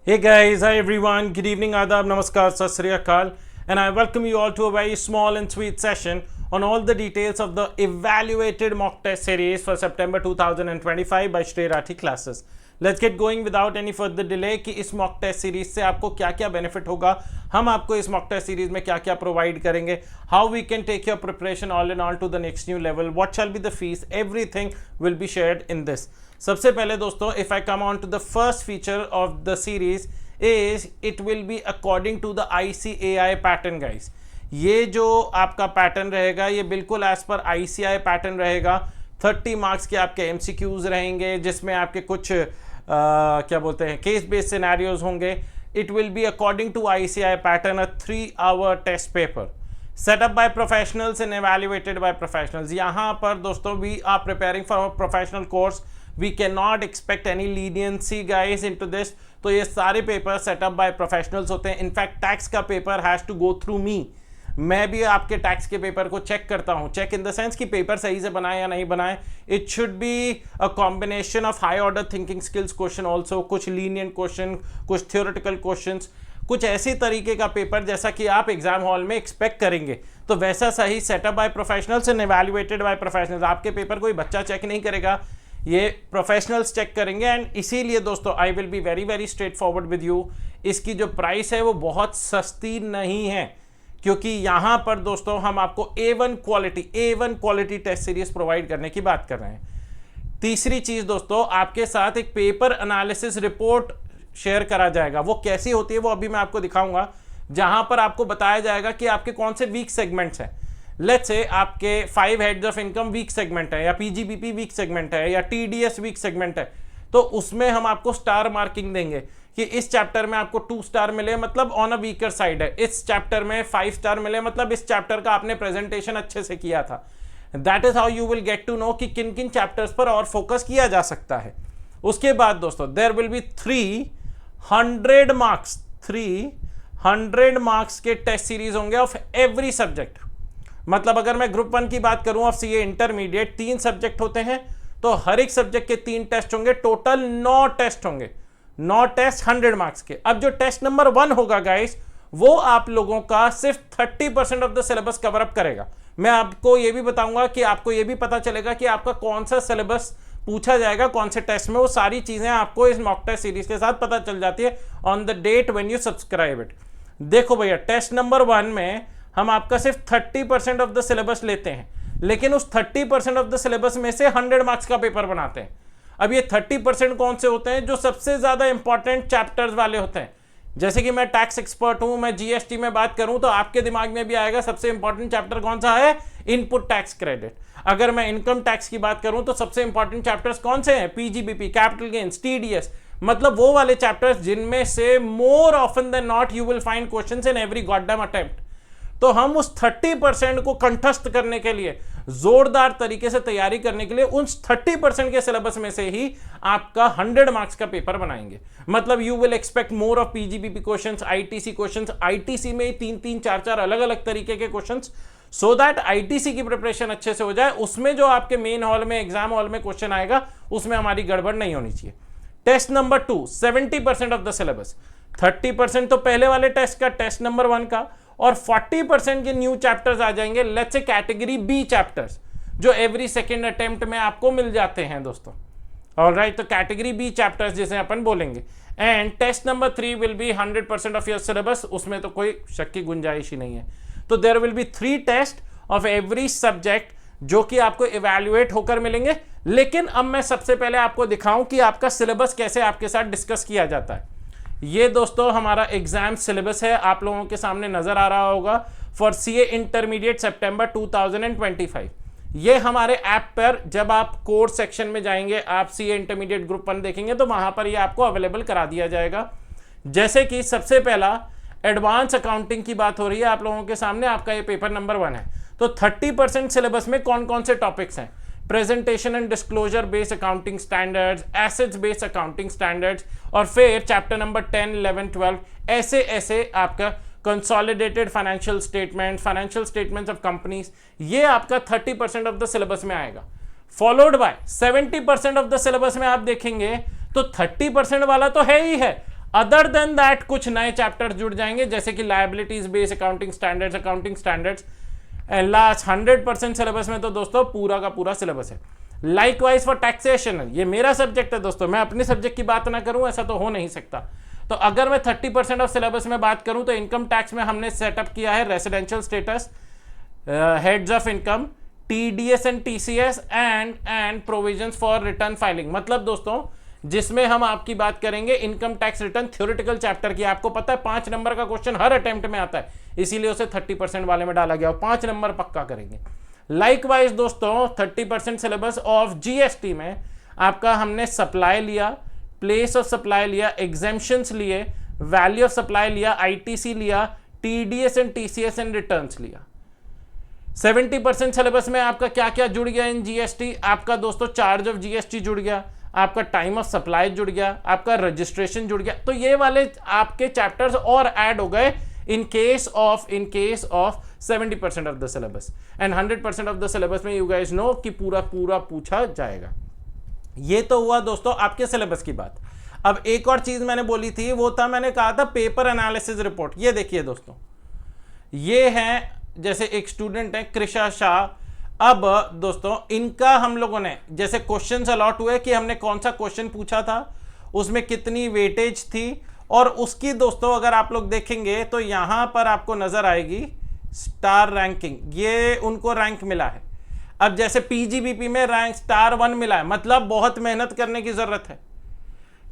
Hey guys, hi everyone, good evening, adab, namaskar, sat sri akal, and I welcome you all to a very small and sweet session on all the details of the evaluated mock test series for September 2025 by Shrey Rathi classes. Let's get going without any further delay कि इस mock test series से आपको क्या क्या benefit होगा, हम आपको इस मॉक टेस्ट सीरीज में क्या क्या प्रोवाइड करेंगे, how we can take your preparation all in all to the next new level, what shall be the fees, everything will be shared in this. सबसे पहले दोस्तों, if I come on to the first feature of the series is it will be according to the ICAI pattern guys. ये जो आपका pattern रहेगा ये बिल्कुल as per ICAI pattern रहेगा. 30 मार्क्स के आपके MCQs रहेंगे जिसमें आपके कुछ क्या बोलते हैं केस बेस्ड सिनेरियोज होंगे. It will be according to ICAI pattern a 3-hour test paper setup by professionals and evaluated by professionals. यहाँ पर दोस्तों we are preparing for professional course. We can not expect any leniency guys in to this. तो ये सारे paper setup by professionals होते हैं. In fact tax का paper has to go through me. मैं भी आपके टैक्स के पेपर को चेक करता हूं. चेक इन द सेंस कि पेपर सही से बनाए या नहीं बनाए. It should be a combination of high order thinking skills question also, कुछ लीनियंट क्वेश्चन, कुछ थियोरेटिकल क्वेश्चंस, कुछ ऐसी तरीके का पेपर जैसा कि आप एग्जाम हॉल में एक्सपेक्ट करेंगे. तो वैसा सही setup by professionals and evaluated by professionals. आपके पेपर कोई बच्चा चेक नहीं करेगा, ये प्रोफेशनल्स चेक करेंगे. एंड इसीलिए दोस्तों I will be very very straight forward with you. इसकी जो प्राइस है वो बहुत सस्ती नहीं है, क्योंकि यहां पर दोस्तों हम आपको A1 quality test series provide करने की बात कर रहे हैं. तीसरी चीज दोस्तों, आपके साथ एक पेपर एनालिसिस रिपोर्ट शेयर करा जाएगा. वो कैसी होती है वो अभी मैं आपको दिखाऊंगा, जहां पर आपको बताया जाएगा कि आपके कौन से वीक सेगमेंट्स हैं. लेट्स से आपके 5 heads of income weak segment है, या PGBP वीक सेगमेंट है, या TDS वीक सेगमेंट है. तो उसमें हम आपको स्टार मार्किंग देंगे कि इस चैप्टर में आपको 2 स्टार मिले, मतलब ऑन अ वीकर साइड है. इस चैप्टर में 5 स्टार मिले, मतलब इस चैप्टर का आपने प्रेजेंटेशन अच्छे से किया था. That is how you will get to know कि किन किन चैप्टर्स पर और फोकस किया जा सकता है. उसके बाद दोस्तों देयर विल बी 300 मार्क्स के टेस्ट सीरीज होंगे ऑफ एवरी सब्जेक्ट. मतलब अगर मैं ग्रुप 1 की बात करूं ऑफ CA इंटरमीडिएट, 3 सब्जेक्ट होते हैं, तो हर एक सब्जेक्ट के 3 टेस्ट होंगे. टोटल 9 टेस्ट होंगे. 9 टेस्ट 100 मार्क्स के. अब जो टेस्ट नंबर 1 होगा गाइस, वो आप लोगों का सिर्फ 30% of the syllabus cover up करेगा. मैं आपको ये भी बताऊंगा कि आपको ये भी पता चलेगा कि आपका कौन सा सिलेबस पूछा जाएगा कौन से टेस्ट में. वो सारी चीजें आपको इस मॉक टेस्ट सीरीज के साथ पता चल जाती है on the date when you subscribe it. देखो भैया, टेस्ट नंबर 1 में हम आपका सिर्फ 30% ऑफ द सिलेबस लेते हैं, लेकिन उस 30% ऑफ द सिलेबस में से 100 मार्क्स का पेपर बनाते हैं. अब ये 30% कौन से होते हैं? जो सबसे ज्यादा इंपॉर्टेंट चैप्टर्स वाले होते हैं. जैसे कि मैं टैक्स एक्सपर्ट हूं, मैं GST में बात करूं तो आपके दिमाग में भी आएगा सबसे इंपॉर्टेंट चैप्टर कौन सा है? Input tax credit. अगर मैं इनकम टैक्स की बात करूं तो सबसे इंपॉर्टेंट चैप्टर्स कौन से हैं? PGBP, capital gains, TDS. मतलब वो वाले चैप्टर्स जिनमें से more often than not you will find questions in every goddamn attempt. तो हम उस 30% को कंठस्थ करने के लिए, जोरदार तरीके से तैयारी करने के लिए उस 30% के सिलेबस में से ही आपका 100 मार्क्स का पेपर बनाएंगे. मतलब you will expect more of PGBP questions, ITC questions. ITC में 3-3, 4-4 अलग अलग तरीके के क्वेश्चंस, सो दैट ITC की प्रिपरेशन अच्छे से हो जाए. उसमें जो आपके मेन हॉल में, एग्जाम हॉल में क्वेश्चन आएगा, उसमें हमारी गड़बड़ नहीं होनी चाहिए. Test number 2 70% of the syllabus. 30% तो पहले वाले टेस्ट का, टेस्ट नंबर 1 का, और 40% के न्यू चैप्टर्स आ जाएंगे. Let's say category B chapters, जो एवरी सेकेंड अटेम्प्ट में आपको मिल जाते हैं दोस्तों. ऑलराइट, तो कैटेगरी B चैप्टर्स जिसे अपन बोलेंगे. And test number 3 will be 100% of your syllabus. उसमें तो कोई शक की गुंजाइश ही नहीं है. तो there will be 3 test of every subject जो कि आपको इवैल्यूएट होकर मिलेंगे. लेकिन अब मैं सबसे पहले आपको दिखाऊं कि आपका सिलेबस कैसे आपके साथ डिस्कस किया जाता है. ये दोस्तों हमारा एग्जाम सिलेबस है, आप लोगों के सामने नजर आ रहा होगा, फॉर CA इंटरमीडिएट सितंबर 2025. ये हमारे ऐप पर जब आप कोर्स सेक्शन में जाएंगे, आप CA इंटरमीडिएट ग्रुप 1 देखेंगे तो वहां पर ये आपको अवेलेबल करा दिया जाएगा. जैसे कि सबसे पहला एडवांस अकाउंटिंग की बात हो रही है आप लोगों के सामने, आपका ये पेपर नंबर 1 है. तो 30% सिलेबस में कौन कौन से टॉपिक्स हैं? Presentation and disclosure based accounting standards, assets based accounting standards, और फिर चैप्टर नंबर 10, 11, 12 ऐसे ऐसे आपका consolidated financial statements of companies. ये आपका 30% ऑफ द सिलेबस में आएगा. Followed by 70% of the syllabus में आप देखेंगे तो 30% वाला तो है ही है, अदर देन दैट कुछ नए चैप्टर्स जुड़ जाएंगे, जैसे कि liabilities based accounting standards. Last 100% syllabus में तो दोस्तों पूरा का पूरा सिलेबस है। लाइकवाइज फॉर टैक्सेशन, ये मेरा सब्जेक्ट है दोस्तों, मैं अपने सब्जेक्ट की बात ना करूं ऐसा तो हो नहीं सकता। तो अगर मैं 30% ऑफ सिलेबस में बात करूं तो इनकम टैक्स में हमने सेटअप किया है residential status, heads of income, TDS and TCS and provisions for return filing. मतलब दोस्तों जिसमें हम आपकी बात करेंगे income tax return theoretical chapter की। आपको पता है 5 नंबर का क्वेश्चन हर अटेम्प्ट में आता है, इसीलिए उसे 30% वाले में डाला गया और 5 नंबर पक्का करेंगे। लाइकवाइज दोस्तों 30% सिलेबस ऑफ जीएसटी में आपका हमने सप्लाई लिया, प्लेस ऑफ सप्लाई लिया, एग्जेम्पशंस लिए, वैल्यू ऑफ सप्लाई लिया, आईटीसी लिया, TDS and TCS and returns लिया। 70% सिलेबस में आपका क्या क्या जुड़ गया इन जीएसटी? आपका दोस्तों चार्ज ऑफ जीएसटी जुड़ गया, आपका टाइम ऑफ सप्लाई जुड़ गया, आपका रजिस्ट्रेशन जुड़ गया। तो ये वाले आपके चैप्टर्स और ऐड हो गए in case of 70% of the syllabus and 100% of the syllabus में यू गाइस नो कि पूरा पूछा जाएगा। ये तो हुआ दोस्तों आपके सिलेबस की बात। अब एक और चीज मैंने बोली थी, वो था मैंने कहा था पेपर एनालिसिस रिपोर्ट। ये देखिए दोस्तों, ये है जैसे एक स्टूडेंट है कृषा शाह। अब दोस्तों इनका हम लोगों ने जैसे क्वेश्चंस अलॉट हुए कि हमने कौन सा क्वेश्चन पूछा था, उसमें कितनी वेटेज थी, और उसकी दोस्तों अगर आप लोग देखेंगे तो यहां पर आपको नजर आएगी स्टार रैंकिंग, ये उनको रैंक मिला है। अब जैसे पीजीबीपी में रैंक स्टार 1 मिला है, मतलब बहुत मेहनत करने की जरूरत है।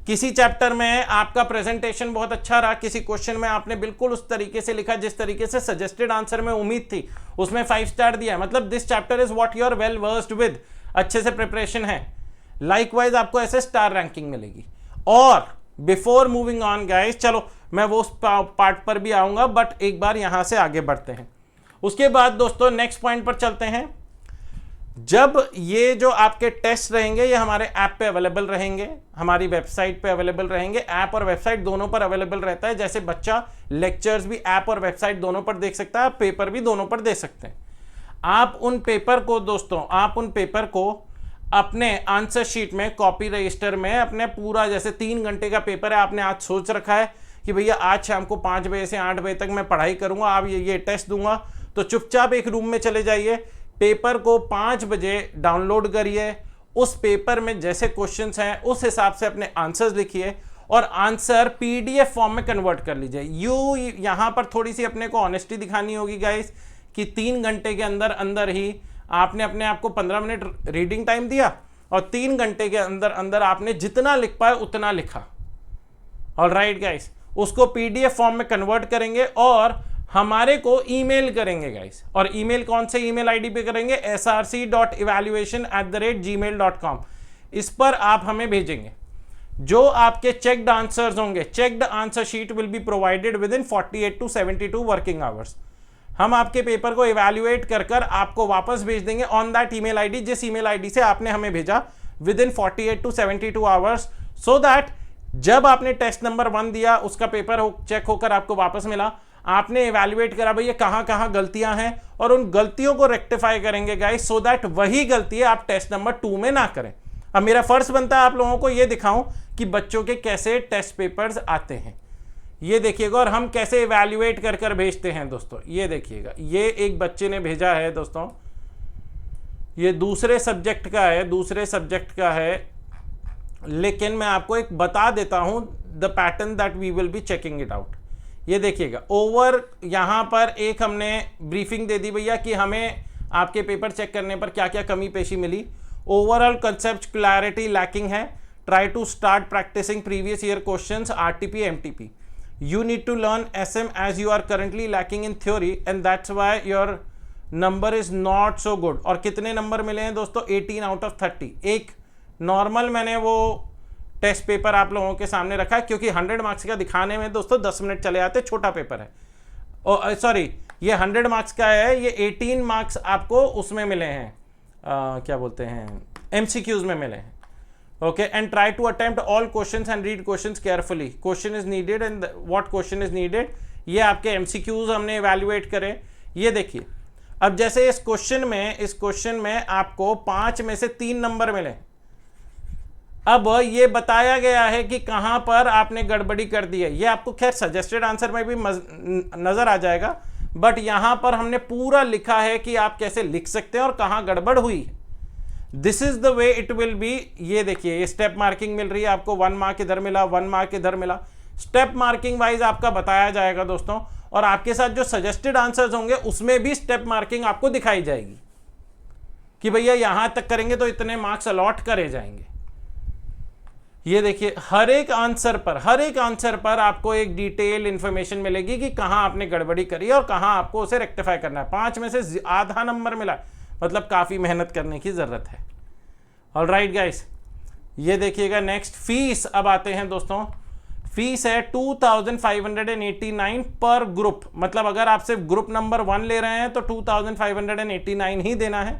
किसी चैप्टर में आपका प्रेजेंटेशन बहुत अच्छा रहा, किसी क्वेश्चन में आपने बिल्कुल उस तरीके से लिखा जिस तरीके से सजेस्टेड आंसर में उम्मीद थी, उसमें 5 स्टार दिया है। मतलब this chapter is what you are well versed with, अच्छे से प्रिपरेशन है। लाइकवाइज आपको ऐसे स्टार रैंकिंग मिलेगी। और बिफोर मूविंग ऑन गाइस, चलो मैं वो पार्ट पर भी आऊंगा, बट एक बार यहां से आगे बढ़ते हैं। उसके बाद दोस्तों नेक्स्ट पॉइंट पर चलते हैं। जब ये जो आपके टेस्ट रहेंगे ये हमारे ऐप पे अवेलेबल रहेंगे, हमारी वेबसाइट पे अवेलेबल रहेंगे। ऐप और वेबसाइट दोनों पर अवेलेबल रहता है। जैसे बच्चा लेक्चर्स भी ऐप और वेबसाइट दोनों पर देख सकता है, पेपर भी दोनों पर दे सकते हैं। आप उन पेपर को दोस्तों, आप उन पेपर को अपने आंसर शीट में, कॉपी रजिस्टर में अपने पूरा, जैसे 3 घंटे का पेपर है, आपने आज सोच रखा है कि भैया आज शाम को 5 बजे से 8 बजे तक मैं पढ़ाई करूंगा, आप ये टेस्ट दूंगा, तो चुपचाप एक रूम में चले जाइए, पेपर को 5 बजे डाउनलोड करिए। उस पेपर में जैसे क्वेश्चंस हैं उस हिसाब से अपने आंसर्स लिखिए और आंसर पीडीएफ फॉर्म में कन्वर्ट कर लीजिए। यहां पर थोड़ी सी अपने को ऑनेस्टी दिखानी होगी गाइस कि 3 घंटे के अंदर अंदर ही आपने अपने आप को 15 मिनट रीडिंग टाइम दिया और 3 घंटे के अंदर अंदर आपने जितना लिख पाए उतना लिखा। ऑलराइट गाइस, उसको पीडीएफ फॉर्म में कन्वर्ट करेंगे और हमारे को ईमेल करेंगे गाइस। और ईमेल कौन से ईमेल आईडी पे करेंगे? src.evaluation@gmail.com। इस पर आप हमें भेजेंगे जो आपके चेक्ड आंसर्स होंगे। Checked answer sheet will be provided with in 48 to 72 working hours. हम आपके पेपर को इवैल्यूएट कर आपको वापस भेज देंगे ऑन दैट ईमेल आईडी, जिस ईमेल आईडी से आपने हमें भेजा, with in 48 to 72 hours, so that जब आपने टेस्ट नंबर 1 दिया, उसका पेपर चेक होकर आपको वापस मिला, आपने इवैल्यूएट करा भैया कहां कहां गलतियां हैं और उन गलतियों को रेक्टिफाई करेंगे गाइस, सो दैट वही गलती आप टेस्ट नंबर 2 में ना करें। अब मेरा फर्ज बनता है आप लोगों को यह दिखाऊं कि बच्चों के कैसे टेस्ट पेपर्स आते हैं। ये देखिएगा, और हम कैसे इवैल्यूएट कर भेजते हैं दोस्तों। ये देखिएगा, ये एक बच्चे ने भेजा है दोस्तों, ये दूसरे सब्जेक्ट का है, लेकिन मैं आपको एक बता देता हूं the pattern that we will be checking it out. ये देखिएगा, ओवर यहां पर एक हमने ब्रीफिंग दे दी भैया कि हमें आपके पेपर चेक करने पर क्या क्या कमी पेशी मिली। ओवरऑल कंसेप्ट क्लैरिटी लैकिंग है। Try to start practising previous year questions, RTP, MTP. You need to learn SM as you are currently lacking in theory and that's why your number is not so good। और कितने number मिले हैं दोस्तों? 18 out of 30। एक normal मैंने वो test paper आप लोगों के सामने रखा है क्योंकि 100 मार्क्स का दिखाने में दोस्तों 10 मिनट चले आते, छोटा पेपर है। सॉरी, ये 100 मार्क्स का है, ये 18 मार्क्स आपको उसमें मिले हैं, क्या बोलते हैं, MCQs में मिले हैं। Okay, and try to attempt all questions and read questions carefully. Question is needed and what question is needed, ये आपके MCQs हमने evaluate करे। ये देखिए, अब जैसे इस क्वेश्चन में आपको 5 में से 3 नंबर मिले। अब ये बताया गया है कि कहां पर आपने गड़बड़ी कर दी है, ये आपको खैर सजेस्टेड आंसर में भी नजर आ जाएगा, बट यहां पर हमने पूरा लिखा है कि आप कैसे लिख सकते हैं और कहां गड़बड़ हुई है। This is the way it will B. ये देखिए, ये स्टेप मार्किंग मिल रही है आपको, 1 मार्क इधर मिला, 1 मार्क इधर मिला, स्टेप मार्किंग वाइज आपका बताया जाएगा दोस्तों। और आपके साथ जो सजेस्टेड आंसर्स होंगे उसमें भी स्टेप मार्किंग आपको दिखाई जाएगी कि भैया यहां तक करेंगे तो इतने मार्क्स अलॉट करे जाएंगे। ये देखिए, हर एक आंसर पर आपको एक डिटेल इंफॉर्मेशन मिलेगी कि कहां आपने गड़बड़ी करी और कहां आपको उसे रेक्टिफाई करना है। 5 में से आधा नंबर मिला, मतलब काफी मेहनत करने की जरूरत है। ऑलराइट गाइस, ये देखिएगा नेक्स्ट फीस। अब आते हैं दोस्तों, फीस है 2589 पर ग्रुप। मतलब अगर आप सिर्फ ग्रुप नंबर 1 ले रहे हैं तो 2589 ही देना है,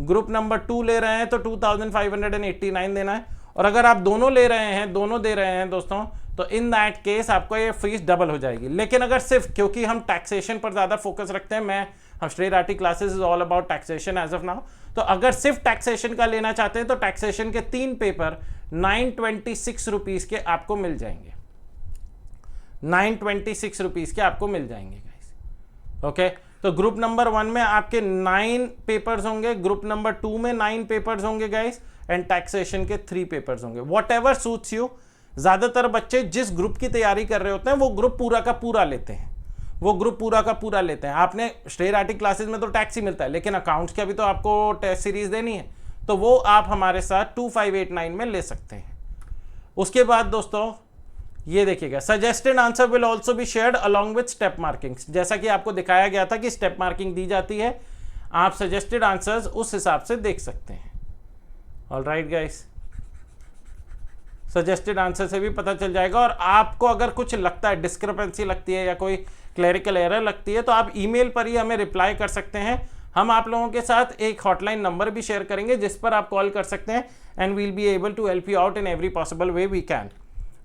ग्रुप नंबर 2 ले रहे हैं तो 2589 देना है, और अगर आप दोनों ले रहे हैं, दोनों दे रहे हैं दोस्तों, तो इन दैट केस आपको ये फीस डबल हो जाएगी। लेकिन अगर सिर्फ, क्योंकि हम टैक्सेशन पर ज्यादा फोकस रखते हैं, हम Shrey Rathi classes is all about taxation as of now, तो अगर सिर्फ टैक्सेशन का लेना चाहते हैं तो टैक्सेशन के 3 पेपर 926 रुपीज के आपको मिल जाएंगे, 926 रुपीज के आपको मिल जाएंगे गाइस। ओके, तो ग्रुप नंबर 1 में आपके 9 पेपर्स होंगे, ग्रुप नंबर 2 में 9 पेपर्स होंगे गाइस, एंड टैक्सेशन के 3 पेपर्स होंगे। What ever suits you. ज्यादातर बच्चे जिस ग्रुप की तैयारी कर रहे होते हैं वो ग्रुप पूरा का पूरा लेते हैं, आपने श्रेय राठी क्लासेस में तो टैक्स ही मिलता है, लेकिन अकाउंट्स की अभी तो आपको टेस्ट सीरीज देनी है, तो वो आप हमारे साथ 2589 में ले सकते हैं। उसके बाद दोस्तों ये देखिएगा, suggested answer will also be shared along with step marking. जैसा कि आपको दिखाया गया था कि स्टेप मार्किंग दी जाती है, आप सजेस्टेड आंसर्स उस हिसाब से देख सकते हैं। ऑलराइट गाइस, सजेस्टेड आंसर से भी पता चल जाएगा। और आपको अगर कुछ लगता है, डिस्क्रिपेंसी लगती है या कोई क्लरिकल एरर लगती है, तो आप ईमेल पर ही हमें रिप्लाई कर सकते हैं। हम आप लोगों के साथ एक हॉटलाइन नंबर भी शेयर करेंगे जिस पर आप कॉल कर सकते हैं, and we'll be able to help you out in every possible way we can.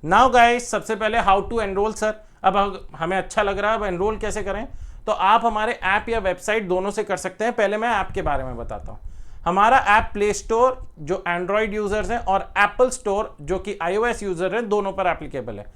Now guys, सबसे पहले हाउ टू एनरोल सर। अब हमें अच्छा लग रहा है, अब एनरोल कैसे करें, तो आप हमारे ऐप या वेबसाइट दोनों से कर सकते हैं। पहले मैं ऐप के बारे में बताता हूं। हमारा ऐप प्ले स्टोर जो एंड्रॉइड यूजर्स हैं और एप्पल स्टोर जो कि iOS यूजर हैं, दोनों पर एप्लीकेबल है।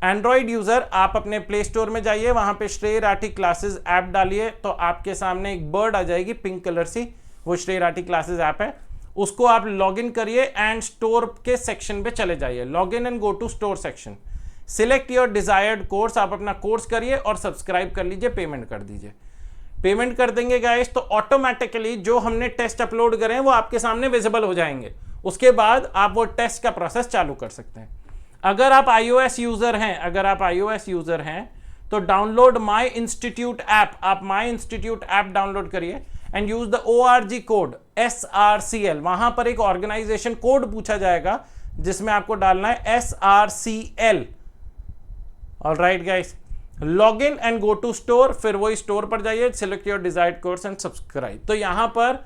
एंड्रॉइड यूजर आप अपने प्ले स्टोर में जाइए, वहां पे श्रेय राठी क्लासेस ऐप डालिए तो आपके सामने एक बर्ड आ जाएगी पिंक कलर सी, वो श्रेय राठी क्लासेस ऐप है। उसको आप लॉगिन करिए एंड स्टोर के सेक्शन पे चले जाइए, login and go to store section, select your desired course, आप अपना कोर्स करिए और सब्सक्राइब कर लीजिए, पेमेंट कर दीजिए। पेमेंट कर देंगे गाइस तो ऑटोमेटिकली जो हमने टेस्ट अपलोड करे हैं वो आपके सामने विजिबल हो जाएंगे। उसके बाद आप वो टेस्ट का प्रोसेस चालू कर सकते हैं। अगर आप iOS यूजर हैं तो डाउनलोड माई इंस्टीट्यूट ऐप, आप माई इंस्टीट्यूट ऐप डाउनलोड करिए and use the ORG code SRCL। वहां पर एक ऑर्गेनाइजेशन कोड पूछा जाएगा जिसमें आपको डालना है SRCL। Alright guys, log in and go to store, फिर वही स्टोर पर जाइए, select your desired course and subscribe. तो यहां पर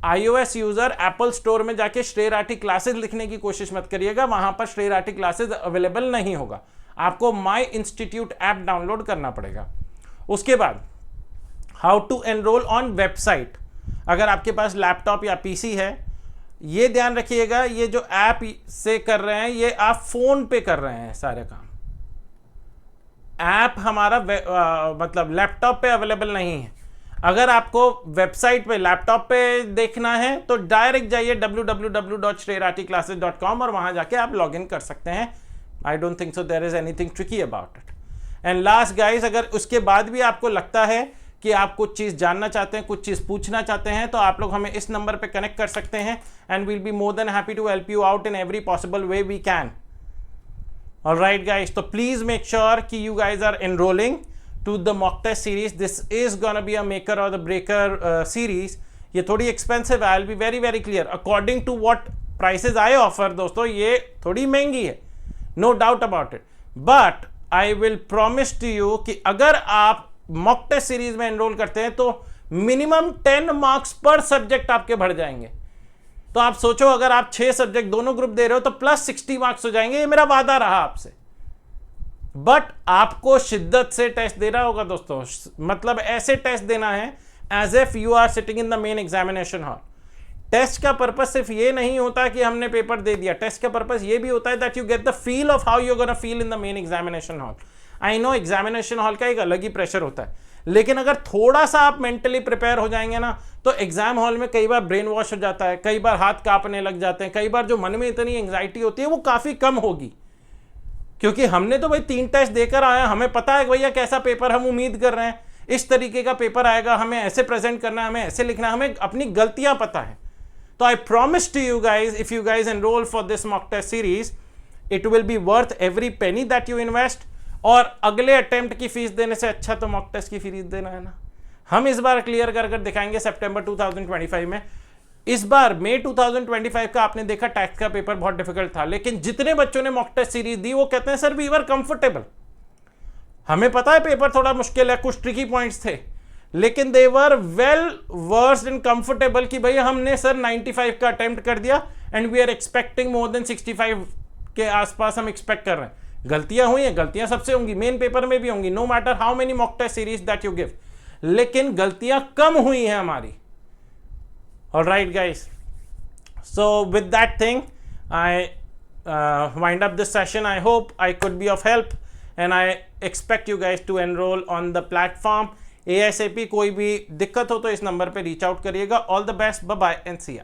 iOS यूजर एप्पल स्टोर में जाके श्रेय राठी क्लासेस लिखने की कोशिश मत करिएगा, वहां पर श्रेय राठी क्लासेस अवेलेबल नहीं होगा, आपको माई इंस्टीट्यूट ऐप डाउनलोड करना पड़ेगा। उसके बाद how to enrol on website. अगर आपके पास लैपटॉप या पीसी है, ये ध्यान रखिएगा, ये जो ऐप से कर रहे हैं ये आप फोन पे कर रहे हैं सारे काम। ऐप हमारा मतलब लैपटॉप पे अवेलेबल नहीं है। अगर आपको वेबसाइट पे लैपटॉप पे देखना है तो डायरेक्ट जाइए www.shreyrathiclasses.com और वहां जाके आप लॉग इन कर सकते हैं। I don't think so there is anything tricky about it. And last guys, अगर उसके बाद भी आपको लगता है कि आप कुछ चीज जानना चाहते हैं, कुछ चीज पूछना चाहते हैं, तो आप लोग हमें इस नंबर पे कनेक्ट कर सकते हैं and we'll be more than happy to help you out in every possible way we can. Alright guys, so please make sure कि you guys are enrolling to the mock test series. This is gonna be a maker or the breaker series. ये थोड़ी expensive है, I'll be very very clear. According to what prices I offer, दोस्तों ये थोड़ी महंगी है, no doubt about it. But I will promise to you कि अगर आप mock test series में enroll करते हैं तो minimum 10 marks पर subject आपके बढ़ जाएंगे। तो आप सोचो, अगर आप 6 सब्जेक्ट दोनों ग्रुप दे रहे हो तो प्लस 60 मार्क्स हो जाएंगे। ये मेरा वादा रहा आपसे, बट आपको शिद्दत से टेस्ट देना होगा दोस्तों। मतलब ऐसे टेस्ट देना है as if you are sitting in the main examination hall. Test का पर्पस सिर्फ ये नहीं होता कि हमने पेपर दे दिया, टेस्ट का पर्पस ये भी होता है that you get the feel of how you gonna feel in the main examination hall. I know examination hall का एक अलग ही प्रेशर होता है, लेकिन अगर थोड़ा सा आप मेंटली प्रिपेयर हो जाएंगे ना, तो एग्जाम हॉल में कई बार ब्रेन वॉश हो जाता है, कई बार हाथ कांपने लग जाते हैं, कई बार जो मन में इतनी एंग्जाइटी होती है वो काफी कम होगी, क्योंकि हमने तो भाई 3 टेस्ट देकर आया, हमें पता है भैया कैसा पेपर हम उम्मीद कर रहे हैं, इस तरीके का पेपर आएगा, हमें ऐसे प्रेजेंट करना है, हमें ऐसे लिखना है, हमें अपनी गलतियां पता है। तो I promise to you guys, if you guys enrol for this mock test series, it will be worth every penny that you invest. और अगले अटेम्प्ट की फीस देने से अच्छा तो मॉक टेस्ट की फीस देना है ना। हम इस बार क्लियर कर कर दिखाएंगे सितंबर 2025 में। इस बार मई 2025 का आपने देखा टैक्स का पेपर बहुत डिफिकल्ट था, लेकिन जितने बच्चों ने मॉक टेस्ट सीरीज दी वो कहते हैं सर वी वर कंफर्टेबल। हमें पता है पेपर थोड़ा मुश्किल है, कुछ ट्रिकी पॉइंट्स थे, लेकिन they were well versed and comfortable कि भाई हमने सर 95 का अटेम्प्ट कर दिया and we are expecting more than 65 के आसपास हम एक्सपेक्ट कर रहे हैं। गलतियां हुई हैं, गलतियां सबसे होंगी, मेन पेपर में भी होंगी, no matter how many mock test series that you give, लेकिन गलतियां कम हुई हैं हमारी। Alright guys, so with that thing I wind up this session. I hope I could be of help and I expect you guys to enroll on the platform ASAP। कोई भी दिक्कत हो तो इस नंबर पे रीच आउट करिएगा। All the best, bye bye and see या।